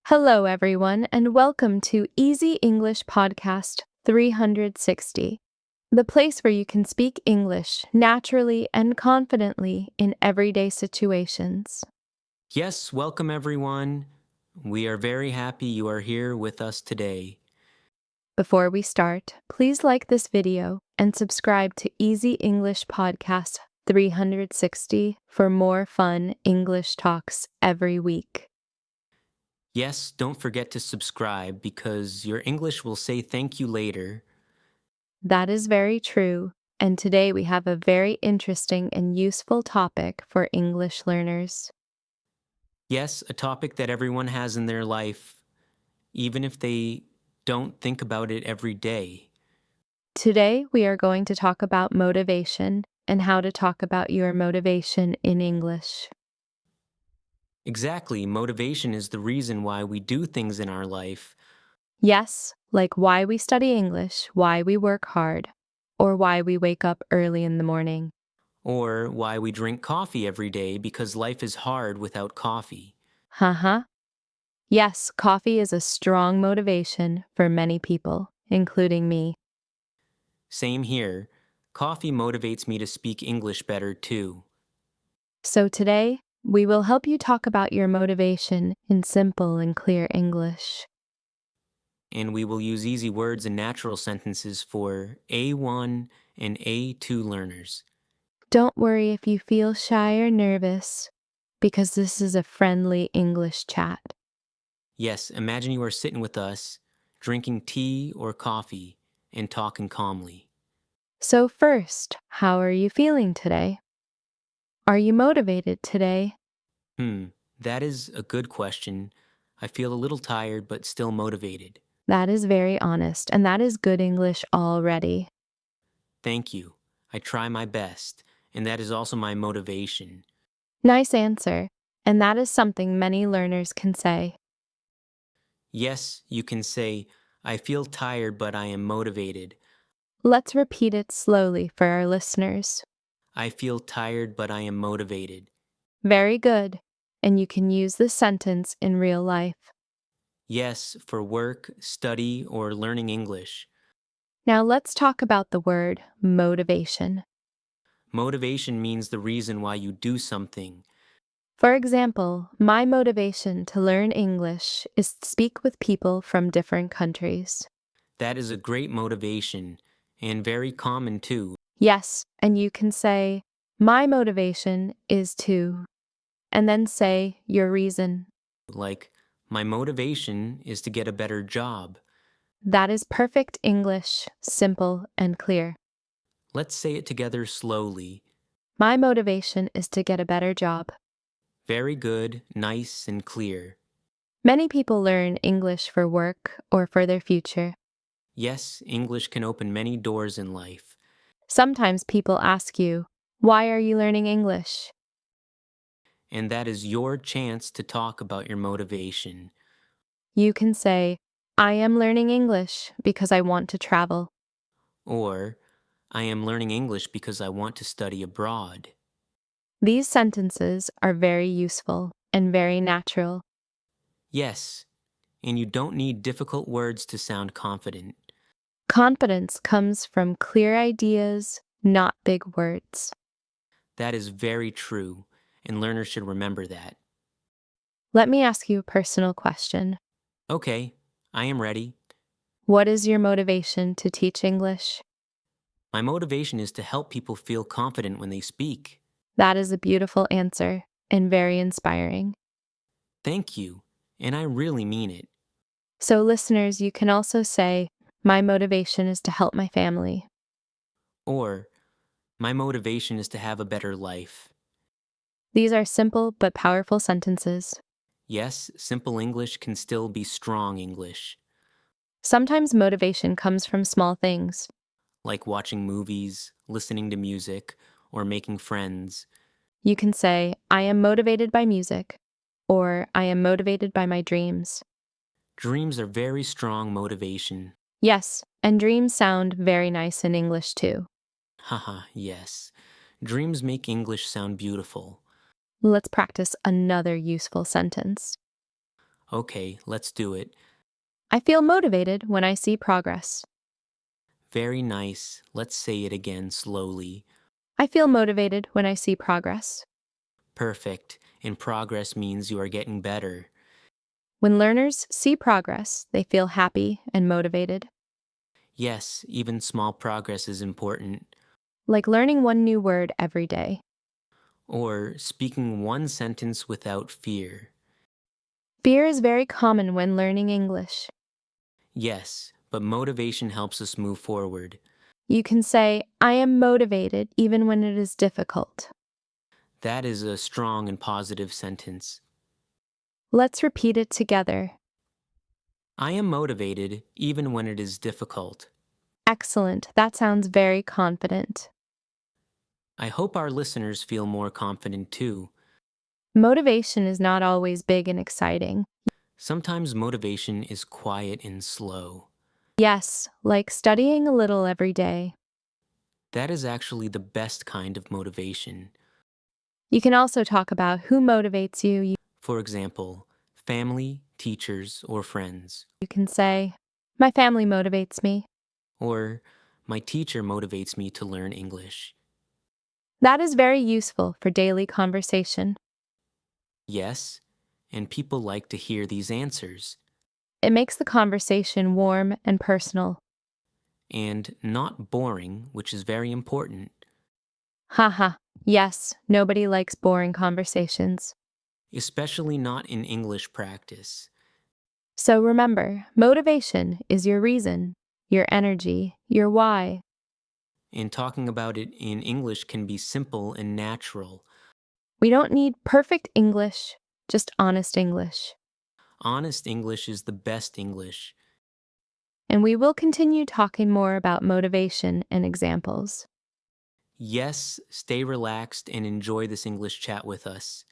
Hello, everyone, and welcome to Easy English Podcast 360, the place where you can speak English naturally and confidently in everyday situations. Yes, welcome everyone. We are very happy you are here with us today. Before we start, please like this video and subscribe to Easy English Podcast 360 for more fun English talks every week. Yes, don't forget to subscribe because your English will say thank you later. That is very true, and today we have a very interesting and useful topic for English learners. Yes, a topic that everyone has in their life, even if they don't think about it every day. Today, we are going to talk about motivation and how to talk about your motivation in English. Exactly, motivation is the reason why we do things in our life, Yes, like why we study English, why we work hard, or why we wake up early in the morning. or why we drink coffee every day because life is hard without coffee. Haha. Yes, coffee is a strong motivation for many people, including me. Same here. Coffee motivates me to speak English better too. So today, we will help you talk about your motivation in simple and clear English. And we will use easy words and natural sentences for A1 and A2 learners. Don't worry if you feel shy or nervous, because this is a friendly English chat. Yes, imagine you are sitting with us, drinking tea or coffee, and talking calmly. So, first, how are you feeling today? Are you motivated today? Hmm, that is a good question. I feel a little tired but still motivated. That is very honest, and that is good English already. Thank you. I try my best, and that is also my motivation. Nice answer, and that is something many learners can say. Yes, you can say, I feel tired but I am motivated. Let's repeat it slowly for our listeners. I feel tired but I am motivated. Very good, and you can use this sentence in real life. Yes, for work, study, or learning English. Now, let's talk about the word motivation. Motivation means the reason why you do something. For example, my motivation to learn English is to speak with people from different countries. That is a great motivation, and very common too. Yes, and you can say, my motivation is to, and then say your reason. Like, my motivation is to get a better job. That is perfect English, simple and clear. Let's say it together slowly. My motivation is to get a better job. Very good, nice, and clear. Many people learn English for work or for their future. Yes, English can open many doors in life. Sometimes people ask you, why are you learning English? And that is your chance to talk about your motivation. You can say, I am learning English because I want to travel. Or, I am learning English because I want to study abroad. These sentences are very useful and very natural. Yes, and you don't need difficult words to sound confident. Confidence comes from clear ideas, not big words. That is very true, and learners should remember that. Let me ask you a personal question. Okay, I am ready. What is your motivation to teach English? My motivation is to help people feel confident when they speak. That is a beautiful answer and very inspiring. Thank you, and I really mean it. So, listeners, you can also say, my motivation is to help my family. Or, my motivation is to have a better life. These are simple but powerful sentences. Yes, simple English can still be strong English, Sometimes motivation comes from small things. like watching movies, listening to music, or making friends. You can say, I am motivated by music, or I am motivated by my dreams. Dreams are very strong motivation. Yes, and dreams sound very nice in English too. Haha, yes. Dreams make English sound beautiful. Let's practice another useful sentence. Okay, let's do it. I feel motivated when I see progress. Very nice. Let's say it again slowly. I feel motivated when I see progress. Perfect. And progress means you are getting better. When learners see progress, they feel happy and motivated. Yes, even small progress is important. Like learning one new word every day. Or speaking one sentence without fear. Fear is very common when learning English. Yes, but motivation helps us move forward. You can say, I am motivated even when it is difficult. That is a strong and positive sentence. Let's repeat it together. I am motivated even when it is difficult. Excellent. That sounds very confident. I hope our listeners feel more confident too. Motivation is not always big and exciting. Sometimes motivation is quiet and slow. Yes, like studying a little every day. That is actually the best kind of motivation. You can also talk about who motivates you. For example, family, teachers, or friends. You can say, my family motivates me. Or, my teacher motivates me to learn English. That is very useful for daily conversation. Yes, and people like to hear these answers. It makes the conversation warm and personal. And not boring, which is very important. Haha, yes, nobody likes boring conversations. Especially not in English practice. So remember, motivation is your reason, your energy, your why. And talking about it in English can be simple and natural. We don't need perfect English, just honest English. Honest English is the best English. And we will continue talking more about motivation and examples. Yes, stay relaxed and enjoy this English chat with us.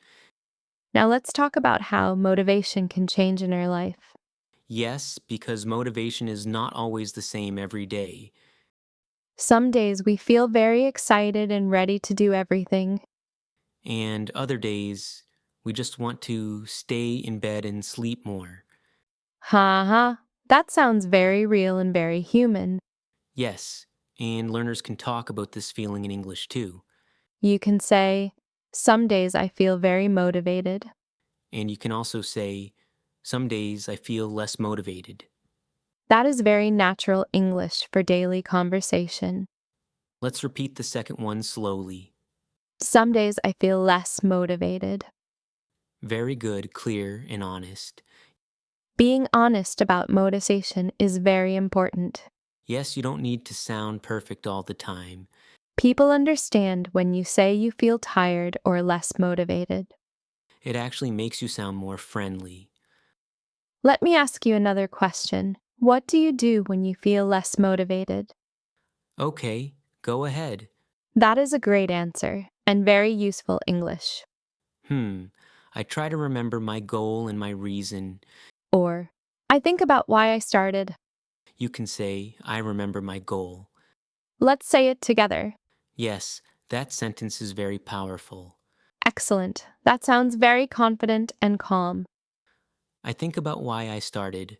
Now let's talk about how motivation can change in our life. Yes, because motivation is not always the same every day. Some days we feel very excited and ready to do everything. And other days, we just want to stay in bed and sleep more. Ha ha, that sounds very real and very human. Yes, and learners can talk about this feeling in English too. You can say, some days I feel very motivated. And you can also say, some days I feel less motivated. That is very natural English for daily conversation. Let's repeat the second one slowly. Some days I feel less motivated. Very good, clear, and honest. Being honest about motivation is very important. Yes, you don't need to sound perfect all the time. People understand when you say you feel tired or less motivated. It actually makes you sound more friendly. Let me ask you another question. What do you do when you feel less motivated? Okay, go ahead. That is a great answer and very useful English. I try to remember my goal and my reason. Or, I think about why I started. You can say, I remember my goal. Let's say it together. Yes, that sentence is very powerful. Excellent. That sounds very confident and calm. I think about why I started.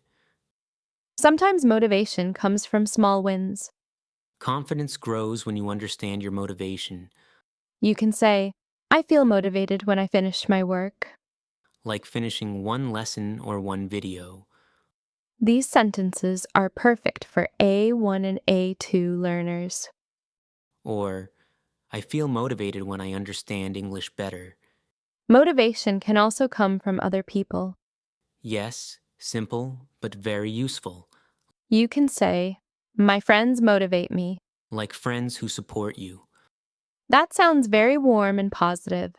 Sometimes motivation comes from small wins. Confidence grows when you understand your motivation, You can say, I feel motivated when I finish my work. like finishing one lesson or one video. These sentences are perfect for A1 and A2 learners. Or, I feel motivated when I understand English better. Motivation can also come from other people. Yes, simple, but very useful. You can say, my friends motivate me. Like friends who support you. That sounds very warm and positive.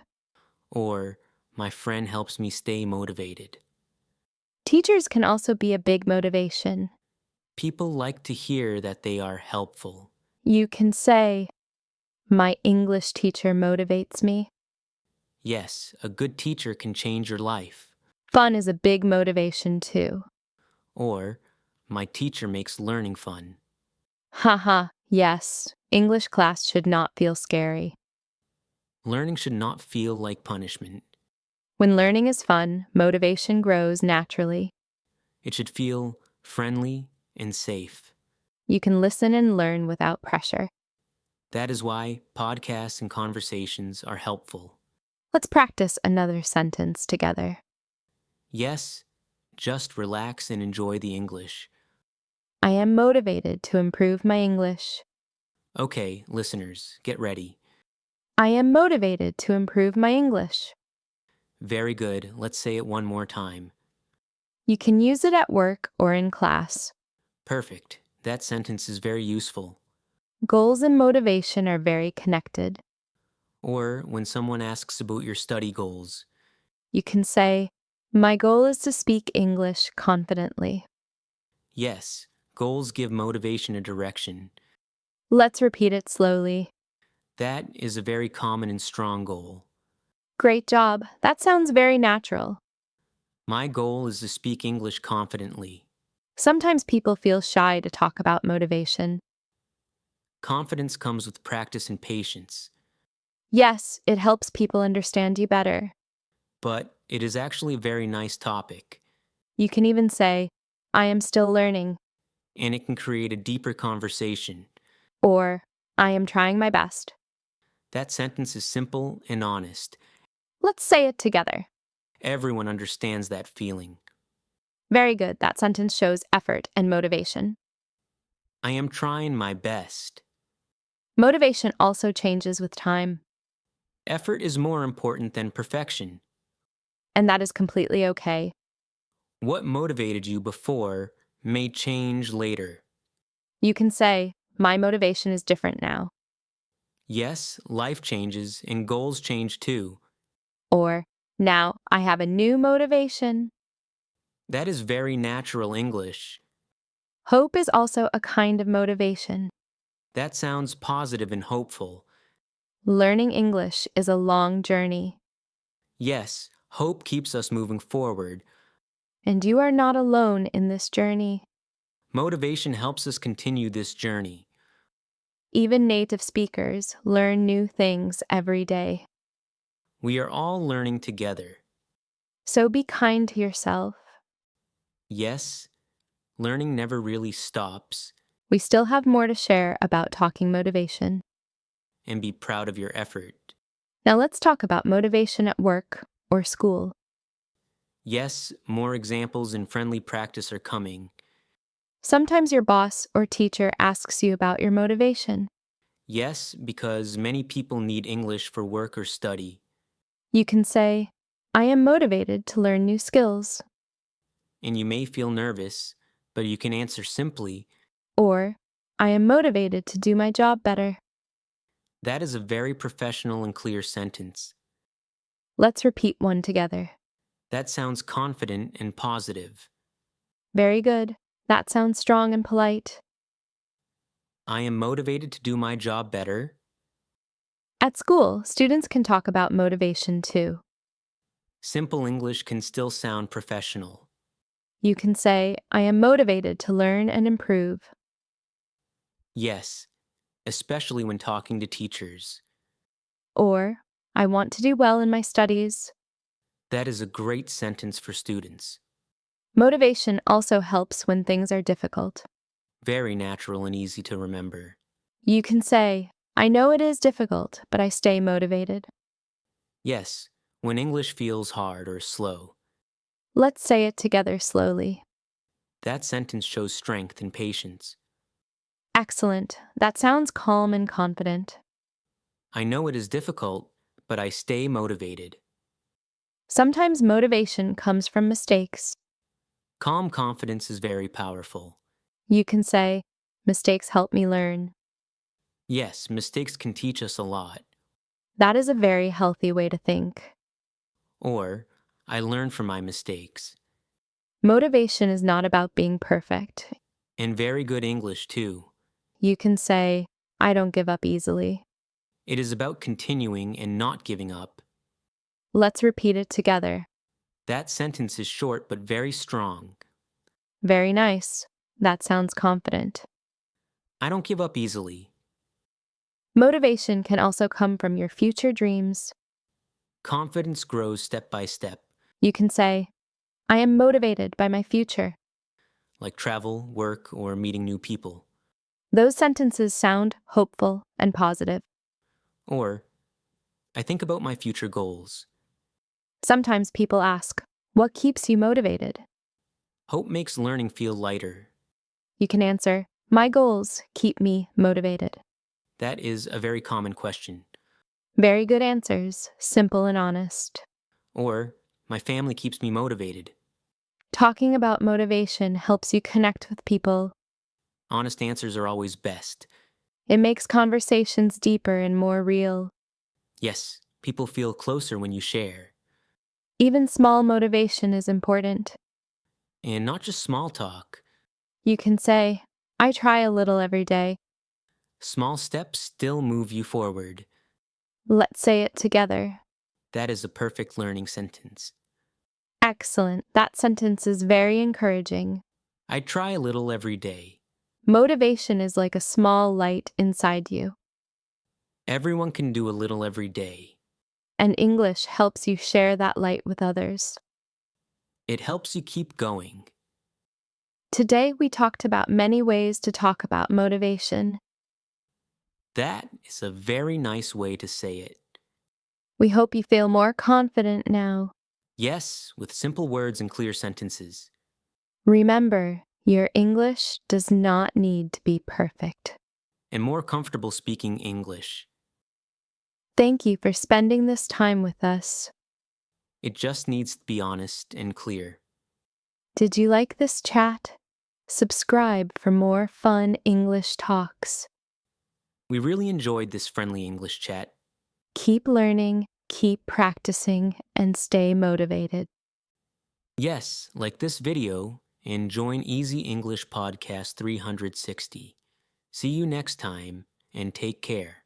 Or, my friend helps me stay motivated. Teachers can also be a big motivation. People like to hear that they are helpful. You can say, my English teacher motivates me. Yes, a good teacher can change your life. Fun is a big motivation too. Or, my teacher makes learning fun. Haha, yes, English class should not feel scary. Learning should not feel like punishment. When learning is fun, motivation grows naturally. It should feel friendly and safe. You can listen and learn without pressure. That is why podcasts and conversations are helpful. Let's practice another sentence together. Yes, just relax and enjoy the English. I am motivated to improve my English. Okay, listeners, get ready. I am motivated to improve my English. Very good. Let's say it one more time. You can use it at work or in class. Perfect. That sentence is very useful. Goals and motivation are very connected. Or when someone asks about your study goals, You can say, my goal is to speak English confidently. yes, goals give motivation a direction. Let's repeat it slowly. That is a very common and strong goal. Great job. That sounds very natural. My goal is to speak English confidently. Sometimes people feel shy to talk about motivation. Confidence comes with practice and patience, Yes, it helps people understand you better. but it is actually a very nice topic, You can even say, I am still learning, and it can create a deeper conversation. or I am trying my best. That sentence is simple and honest. Let's say it together. Everyone understands that feeling. Very good. That sentence shows effort and motivation. I am trying my best. Motivation also changes with time, Effort is more important than perfection. and that is completely okay. What motivated you before may change later. You can say, my motivation is different now, Yes, life changes and goals change too. or now I have a new motivation. That is very natural English. Hope is also a kind of motivation. That sounds positive and hopeful. Learning English is a long journey, Yes, hope keeps us moving forward. and you are not alone in this journey. Motivation helps us continue this journey. Even native speakers learn new things every day. We are all learning together. So be kind to yourself. Yes, learning never really stops, We still have more to share about talking motivation. and be proud of your effort. Now let's talk about motivation at work or school. Yes, more examples and friendly practice are coming. Sometimes your boss or teacher asks you about your motivation. Yes, because many people need English for work or study. You can say, I am motivated to learn new skills, And you may feel nervous, but you can answer simply, or I am motivated to do my job better. that is a very professional and clear sentence. Let's repeat one together. That sounds confident and positive. Very good. That sounds strong and polite. I am motivated to do my job better. At school, students can talk about motivation too. Simple English can still sound professional. You can say, I am motivated to learn and improve, Yes, especially when talking to teachers. or I want to do well in my studies. That is a great sentence for students. Motivation also helps when things are difficult. Very natural and easy to remember. You can say, I know it is difficult, but I stay motivated. Yes, when English feels hard or slow. Let's say it together slowly. That sentence shows strength and patience. Excellent. That sounds calm and confident. I know it is difficult, but I stay motivated. Sometimes motivation comes from mistakes. Calm confidence is very powerful. You can say, mistakes help me learn. Yes, mistakes can teach us a lot. That is a very healthy way to think. Or, I learn from my mistakes. Motivation is not about being perfect. And very good English, too. You can say, I don't give up easily. It is about continuing and not giving up. Let's repeat it together. That sentence is short but very strong. Very nice. That sounds confident. I don't give up easily. Motivation can also come from your future dreams. Confidence grows step by step, You can say, I am motivated by my future. like travel, work, or meeting new people. Those sentences sound hopeful and positive. Or, I think about my future goals. Sometimes people ask, what keeps you motivated? Hope makes learning feel lighter. You can answer, my goals keep me motivated. That is a very common question. Very good answers, simple and honest. Or, my family keeps me motivated. Talking about motivation helps you connect with people. Honest answers are always best. It makes conversations deeper and more real. Yes, people feel closer when you share. Even small motivation is important. And not just small talk. You can say, I try a little every day. Small steps still move you forward. Let's say it together. That is a perfect learning sentence. Excellent. That sentence is very encouraging. I try a little every day. Motivation is like a small light inside you, Everyone can do a little every day. and English helps you share that light with others. It helps you keep going. Today, we talked about many ways to talk about motivation. That is a very nice way to say it. We hope you feel more confident now. Yes, with simple words and clear sentences. Remember, your English does not need to be perfect. And more comfortable speaking English. Thank you for spending this time with us. It just needs to be honest and clear. Did you like this chat? Subscribe for more fun English talks. We really enjoyed this friendly English chat. Keep learning, keep practicing, and stay motivated. Yes, like this video, and join Easy English Podcast 360. See you next time, and take care.